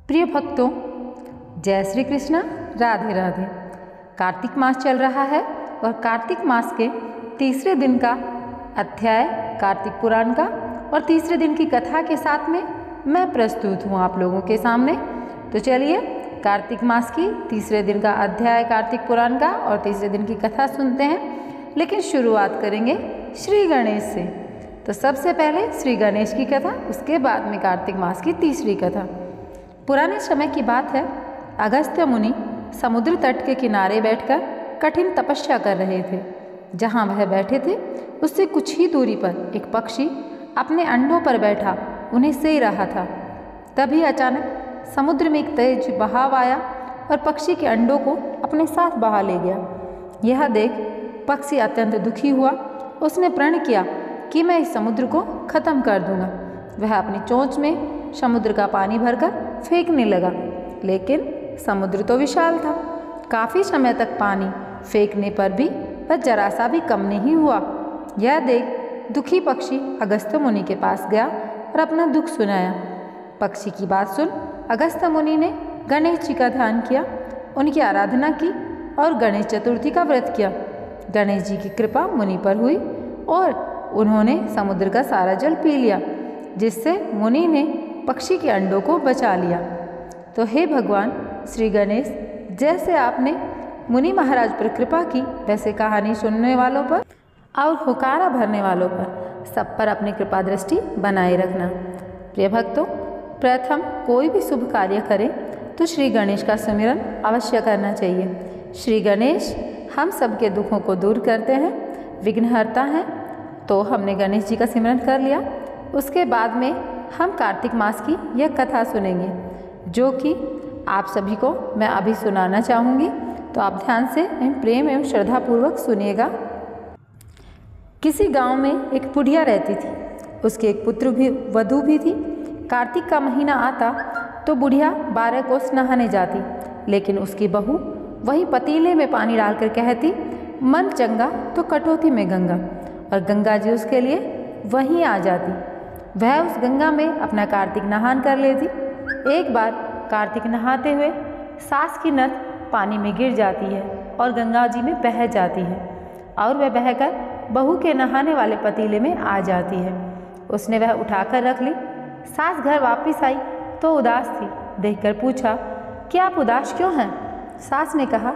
प्रिय भक्तों, जय श्री कृष्ण, राधे राधे। कार्तिक मास चल रहा है और कार्तिक मास के तीसरे दिन का अध्याय कार्तिक पुराण का और तीसरे दिन की कथा के साथ में मैं प्रस्तुत हूँ आप लोगों के सामने। तो चलिए कार्तिक मास की तीसरे दिन का अध्याय कार्तिक पुराण का और तीसरे दिन की कथा सुनते हैं। लेकिन शुरुआत करेंगे श्री गणेश से। तो सबसे पहले श्री गणेश की कथा, उसके बाद में कार्तिक मास की तीसरी कथा। पुराने समय की बात है, अगस्त्य मुनि समुद्र तट के किनारे बैठकर कठिन तपस्या कर रहे थे। जहाँ वह बैठे थे उससे कुछ ही दूरी पर एक पक्षी अपने अंडों पर बैठा उन्हें सेह रहा था। तभी अचानक समुद्र में एक तेज बहाव आया और पक्षी के अंडों को अपने साथ बहा ले गया। यह देख पक्षी अत्यंत दुखी हुआ। उसने प्रण किया कि मैं इस समुद्र को खत्म कर दूंगा। वह अपनी चोंच में समुद्र का पानी भरकर फेंकने लगा, लेकिन समुद्र तो विशाल था। काफ़ी समय तक पानी फेंकने पर भी वह जरा सा भी कम नहीं हुआ। यह देख दुखी पक्षी अगस्त्य मुनि के पास गया और अपना दुख सुनाया। पक्षी की बात सुन अगस्त्य मुनि ने गणेश जी का ध्यान किया, उनकी आराधना की और गणेश चतुर्थी का व्रत किया। गणेश जी की कृपा मुनि पर हुई और उन्होंने समुद्र का सारा जल पी लिया, जिससे मुनि ने पक्षी के अंडों को बचा लिया। तो हे भगवान श्री गणेश, जैसे आपने मुनि महाराज पर कृपा की, वैसे कहानी सुनने वालों पर और हुकारा भरने वालों पर सब पर अपनी कृपा दृष्टि बनाए रखना। प्रिय भक्तों, प्रथम कोई भी शुभ कार्य करें तो श्री गणेश का सुमिरन अवश्य करना चाहिए। श्री गणेश हम सबके दुखों को दूर करते हैं, विघ्नहर्ता हैं। तो हमने गणेश जी का सिमरन कर लिया। उसके बाद में हम कार्तिक मास की यह कथा सुनेंगे, जो कि आप सभी को मैं अभी सुनाना चाहूँगी। तो आप ध्यान से प्रेम एवं श्रद्धापूर्वक सुनिएगा। किसी गांव में एक बुढ़िया रहती थी। उसके एक पुत्र भी वधू भी थी। कार्तिक का महीना आता तो बुढ़िया 12 कोस नहाने जाती, लेकिन उसकी बहू वहीं पतीले में पानी डालकर कहती, मन चंगा तो कटौती में गंगा, और गंगा जी उसके लिए वहीं आ जाती। वह उस गंगा में अपना कार्तिक नहान कर लेती। एक बार कार्तिक नहाते हुए सास की नथ पानी में गिर जाती है और गंगा जी में बह जाती है, और वह बहकर बहू के नहाने वाले पतीले में आ जाती है। उसने वह उठाकर रख ली। सास घर वापस आई तो उदास थी। देखकर पूछा, क्या आप उदास क्यों हैं? सास ने कहा,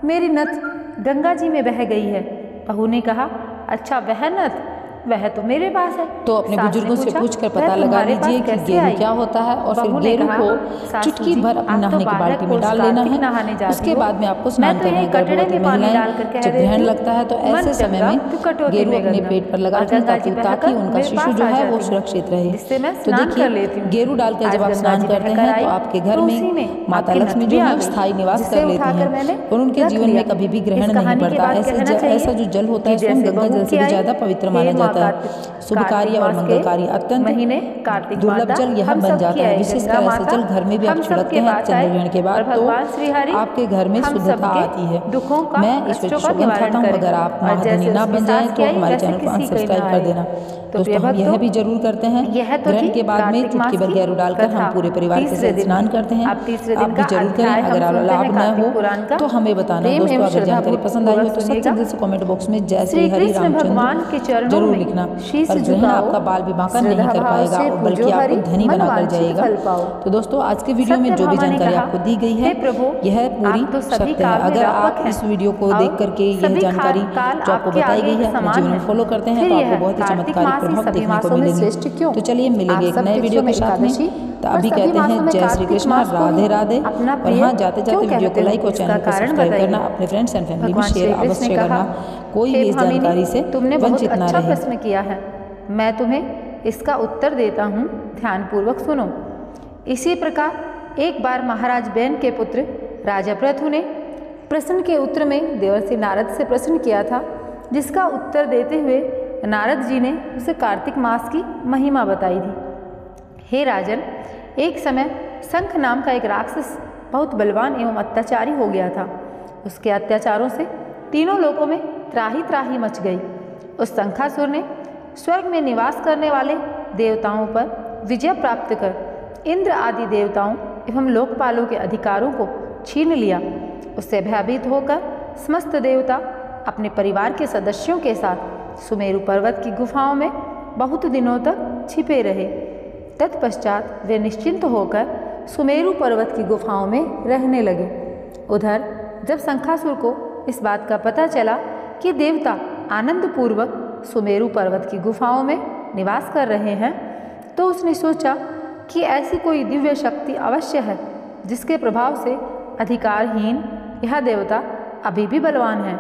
मेरी नथ गंगा जी में बह गई है। बहू ने कहा, अच्छा वह नथ, वह तो मेरे पास है। तो अपने बुजुर्गों से पूछकर पता लगा लीजिए कि गेरू क्या होता है, और फिर गेरू को चुटकी भर अपनी नहाने की बाल्टी में डाल लेना है। उसके बाद में आपको स्नान करना है। गर्भवती महिलाएं जब ग्रहण लगता है तो ऐसे समय में गेरू अपने पेट पर लगाती हैं ताकि उनका शिशु जो है वो सुरक्षित रहे। तो देखिए, गेरू डालकर जब आप स्नान करते हैं तो आपके घर में माता लक्ष्मी जो है स्थायी निवास कर लेती हैं और उनके जीवन में कभी भी ग्रहण नहीं पड़ता। ऐसा जो जल होता है स्वयं गंगा जल से भी ज्यादा पवित्र माना जाता है। शुभ कार्य और मंगल कार्य अत्यंत दुर्लभ जल यह बन जाता है। विशेषकर ऐसा जल घर में भी आप छिड़कते हैं चंद्रग्रहण के बाद तो आपके घर में शुद्धता आती है। मैं इस पर सौगंध खाता हूँ, अगर आप महाधनी ना बन जाए तो हमारे चैनल को अनसब्सक्राइब कर देना। दोस्तों, हम यह भी जरूर करते हैं, ग्रहण के बाद में चुटकी भर गेरू डालकर हम पूरे परिवार के साथ स्नान करते हैं। आप भी जरूर करें। अगर लाभ न हो तो हमें बताना। दोस्तों, अगर जानकारी पसंद आई हो तो सच्चे दिल से कमेंट बॉक्स में जय श्री हरि रामचंद्र जरूर लिखना। और ग्रहण आपका बाल विवाह नहीं कर पाएगा, बल्कि आपको धनी बनाकर जाएगा। तो दोस्तों, आज के वीडियो में जो भी जानकारी आपको दी गई है यह पूरी सत्य है। अगर आप इस वीडियो को देख करके यह जानकारी जो आपको बताई गई है अपने जीवन में फॉलो करते हैं तो आपको बहुत ही चमत्कारी प्रभाव देखने को मिलेंगे। तो चलिए मिलेंगे एक नए वीडियो के साथ में। तो अभी कहते हैं जय श्री कृष्ण, राधे राधे। और हाँ, जाते जाते वीडियो को लाइक और चैनल को सब्सक्राइब करना, अपने फ्रेंड्स एंड फैमिली में शेयर अवश्य करना। कोई भी इस जानकारी से वंचित ना रहे। प्रश्न किया है, मैं तुम्हें इसका उत्तर देता हूँ, ध्यानपूर्वक सुनो। इसी प्रकार एक बार महाराज बैन के पुत्र राजा पृथु ने प्रश्न के उत्तर में देवर्षि नारद से प्रश्न किया था, जिसका उत्तर देते हुए नारद जी ने उसे कार्तिक मास की महिमा बताई थी। हे राजन, एक समय शंख नाम का एक राक्षस बहुत बलवान एवं अत्याचारी हो गया था। उसके अत्याचारों से तीनों लोकों में त्राही त्राही मच गई। उस शंखासुर ने स्वर्ग में निवास करने वाले देवताओं पर विजय प्राप्त कर इंद्र आदि देवताओं एवं लोकपालों के अधिकारों को छीन लिया। उससे भयभीत होकर समस्त देवता अपने परिवार के सदस्यों के साथ सुमेरु पर्वत की गुफाओं में बहुत दिनों तक छिपे रहे। तत्पश्चात वे निश्चिंत होकर सुमेरु पर्वत की गुफाओं में रहने लगे। उधर जब शंखासुर को इस बात का पता चला कि देवता आनंदपूर्वक सुमेरु पर्वत की गुफाओं में निवास कर रहे हैं, तो उसने सोचा कि ऐसी कोई दिव्य शक्ति अवश्य है जिसके प्रभाव से अधिकारहीन यह देवता अभी भी बलवान है।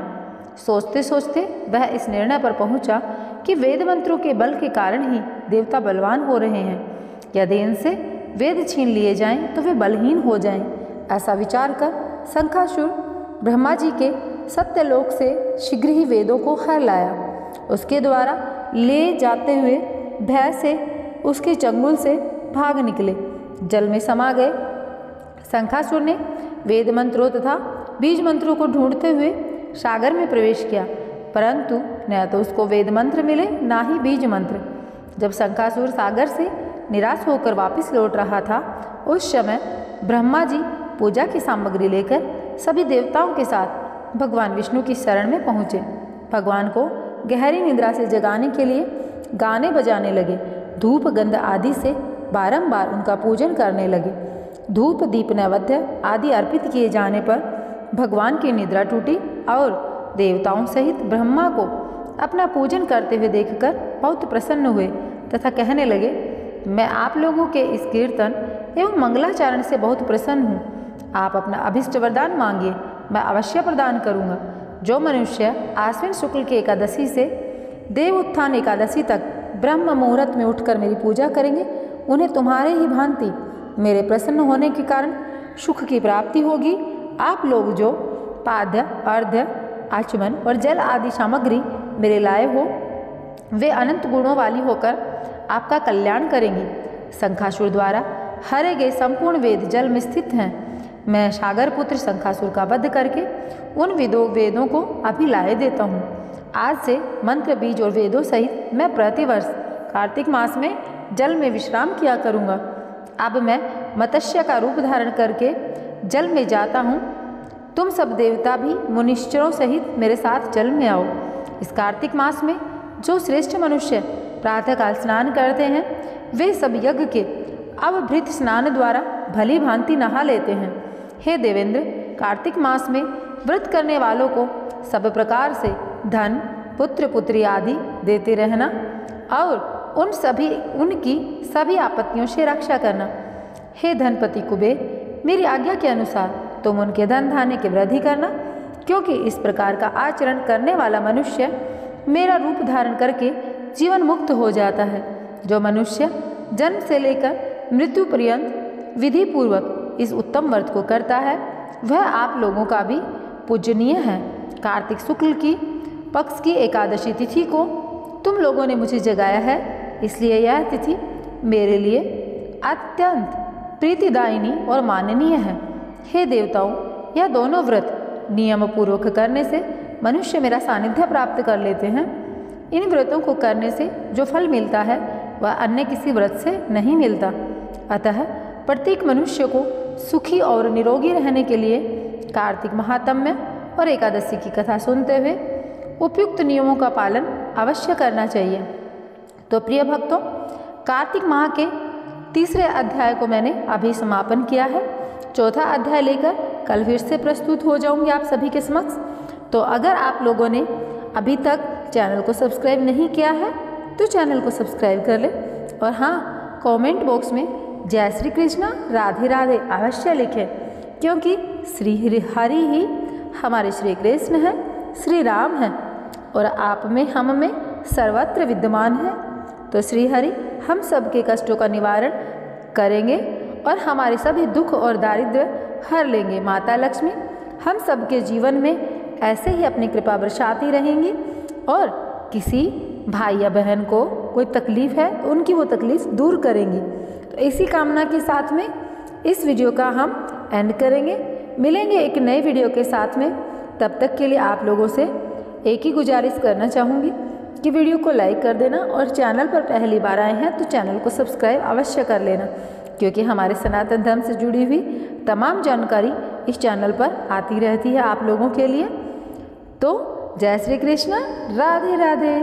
सोचते सोचते वह इस निर्णय पर पहुंचा कि वेद मंत्रों के बल के कारण ही देवता बलवान हो रहे हैं। यदि इनसे वेद छीन लिए जाएं तो वे बलहीन हो जाएं। ऐसा विचार कर शंखासुर ब्रह्मा जी के सत्यलोक से शीघ्र ही वेदों को हर लाया। उसके द्वारा ले जाते हुए भय से उसके चंगुल से भाग निकले, जल में समा गए। शंखासुर ने वेद मंत्रों तथा बीज मंत्रों को ढूंढते हुए सागर में प्रवेश किया, परंतु न तो उसको वेद मंत्र मिले ना ही बीज मंत्र। जब शंखासुर सागर से निराश होकर वापस लौट रहा था, उस समय ब्रह्मा जी पूजा की सामग्री लेकर सभी देवताओं के साथ भगवान विष्णु की शरण में पहुँचे। भगवान को गहरी निद्रा से जगाने के लिए गाने बजाने लगे, धूप गंध आदि से बारंबार उनका पूजन करने लगे। धूप दीप नैवेद्य आदि अर्पित किए जाने पर भगवान की निद्रा टूटी और देवताओं सहित ब्रह्मा को अपना पूजन करते हुए देखकर बहुत प्रसन्न हुए तथा कहने लगे, मैं आप लोगों के इस कीर्तन एवं मंगलाचरण से बहुत प्रसन्न हूँ। आप अपना अभिष्ट वरदान मांगिए, मैं अवश्य प्रदान करूँगा। जो मनुष्य आश्विन शुक्ल की एकादशी से देव उत्थान एकादशी तक ब्रह्म मुहूर्त में उठकर मेरी पूजा करेंगे, उन्हें तुम्हारे ही भांति मेरे प्रसन्न होने के कारण सुख की प्राप्ति होगी। आप लोग जो पाद्य अर्घ्य आचमन और जल आदि सामग्री मेरे लाए हो, वे अनंत गुणों वाली होकर आपका कल्याण करेंगी। शंखासुर द्वारा हरे गए संपूर्ण वेद जल में स्थित हैं। मैं सागर पुत्र शंखासुर का वध करके उन वेदों को अभी लाए देता हूँ। आज से मंत्र बीज और वेदों सहित मैं प्रतिवर्ष कार्तिक मास में जल में विश्राम किया करूँगा। अब मैं मत्स्य का रूप धारण करके जल में जाता हूँ। तुम सब देवता भी मुनिश्चरों सहित मेरे साथ जल में आओ। इस कार्तिक मास में जो श्रेष्ठ मनुष्य प्रातःकाल स्नान करते हैं, वे सब यज्ञ के अवभृत स्नान द्वारा भली भांति नहा लेते हैं। हे देवेंद्र, कार्तिक मास में व्रत करने वालों को सब प्रकार से धन पुत्र पुत्री आदि देते रहना और उनकी सभी आपत्तियों से रक्षा करना। हे धनपति कुबेर, मेरी आज्ञा के अनुसार तुम उनके धन धान्य की वृद्धि करना, क्योंकि इस प्रकार का आचरण करने वाला मनुष्य मेरा रूप धारण करके जीवन मुक्त हो जाता है। जो मनुष्य जन्म से लेकर मृत्यु पर्यंत विधि पूर्वक इस उत्तम व्रत को करता है, वह आप लोगों का भी पूजनीय है। कार्तिक शुक्ल की पक्ष की एकादशी तिथि को तुम लोगों ने मुझे जगाया है, इसलिए यह तिथि मेरे लिए अत्यंत प्रीतिदायिनी और माननीय है। हे देवताओं, यह दोनों व्रत नियम पूर्वक करने से मनुष्य मेरा सानिध्य प्राप्त कर लेते हैं। इन व्रतों को करने से जो फल मिलता है वह अन्य किसी व्रत से नहीं मिलता। अतः प्रत्येक मनुष्य को सुखी और निरोगी रहने के लिए कार्तिक महात्म्य और एकादशी की कथा सुनते हुए उपयुक्त नियमों का पालन अवश्य करना चाहिए। तो प्रिय भक्तों, कार्तिक माह के तीसरे अध्याय को मैंने अभी समापन किया है। चौथा अध्याय लेकर कल फिर से प्रस्तुत हो जाऊंगी आप सभी के समक्ष। तो अगर आप लोगों ने अभी तक चैनल को सब्सक्राइब नहीं किया है तो चैनल को सब्सक्राइब कर ले, और हाँ, कमेंट बॉक्स में जय श्री कृष्णा राधे राधे अवश्य लिखें, क्योंकि श्री हरि ही हमारे श्री कृष्ण हैं, श्री राम हैं और आप में हम में सर्वत्र विद्यमान है। तो श्री हरि हम सबके कष्टों का निवारण करेंगे और हमारे सभी दुख और दारिद्र्य हर लेंगे। माता लक्ष्मी हम सबके जीवन में ऐसे ही अपनी कृपा बरसाती रहेंगी, और किसी भाई या बहन को कोई तकलीफ़ है तो उनकी वो तकलीफ़ दूर करेंगी। तो इसी कामना के साथ में इस वीडियो का हम एंड करेंगे। मिलेंगे एक नए वीडियो के साथ में। तब तक के लिए आप लोगों से एक ही गुजारिश करना चाहूँगी कि वीडियो को लाइक कर देना और चैनल पर पहली बार आए हैं तो चैनल को सब्सक्राइब अवश्य कर लेना, क्योंकि हमारे सनातन धर्म से जुड़ी हुई तमाम जानकारी इस चैनल पर आती रहती है आप लोगों के लिए। तो जय श्री कृष्ण, राधे राधे।